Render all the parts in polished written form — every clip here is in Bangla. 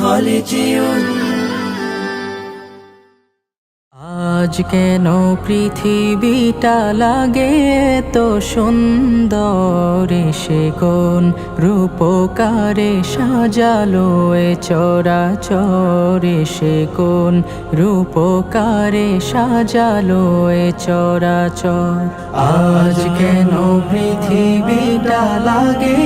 خالدون আজ কেন পৃথিবীটা লাগে তো সুন্দর, সে কোন রূপকারে সাজালো এ চরাচর, সে কোন রূপকারে সাজালো এ চরাচর। আজ কেন পৃথিবীটা লাগে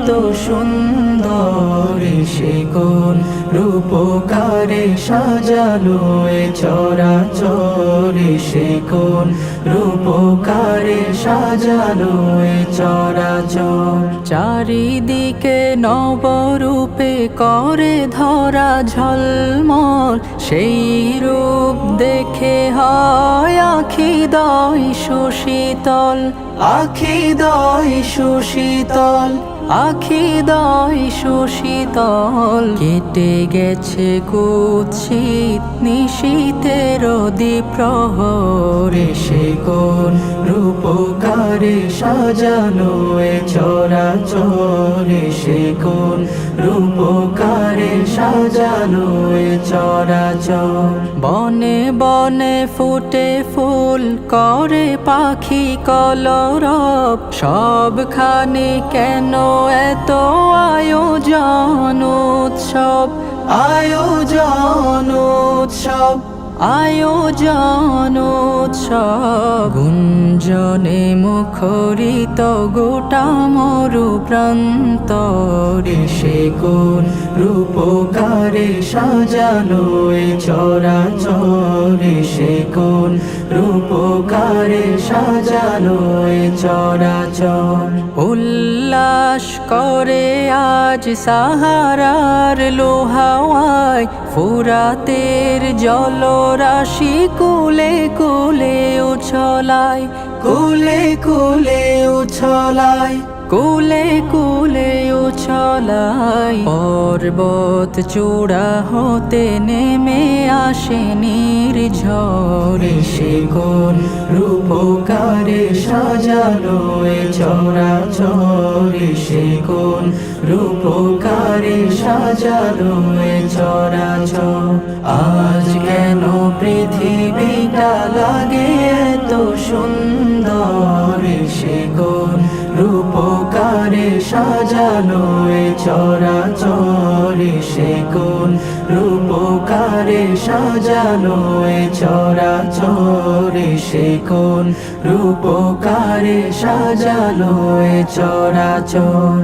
তো সুন্দর, সে কোন রূপকারে সাজালো এ চরাচর, সে কোন রূপকারে সাজালো এ চরাচর। চারিদিকে নবরূপে করে ধরা ঝলমল, সেই রূপ দেখে হয় আখিদয় সুশীতল, আখিদয় সুশীতল, আখিদয় সুশীতল। কেটে গেছে কুৎসিত নিশীথের দ্বিপ্রহর, সে কোন রূপকারে সাজালো এ চরাচর, সে কোন রূপকারে সাজালো এ চরাচর। বনে বনে ফুটে ফুল করে পাখি কলরব, সবখানে কেন এত আয়োজন উৎসব, আয়োজন উৎসব, আয়োজন উৎসব। গুঞ্জনে মুখরিত গোটা মরু প্রান্তর, সে কোন রূপকারে সাজালো এ চরাচর, সে কোন রূপকারে সাজালো এ চরাচর। উল্লাস করে আজ সাহারার লোহাওয়ায়, ফুরাতের জলরাশি কুলে কুলে উছলায়, কুলে কুলে উছলায়, কুলে কুলে উছলায়। পর্বত চূড়া হতে নেমে আসে নির্ঝর, সে কোন রূপকারে সাজালো এ চরাচর, সে কোন রূপকারে সাজালো এ চরাচর। আজ কেন পৃথিবীটা লাগে এত সুন্দর, সে কোন রূপকারে সাজালো এ চরাচর, সে কোন রূপকারে সাজালো এ চরাচর, সে কোন রূপকারে সাজালো এ চরাচর।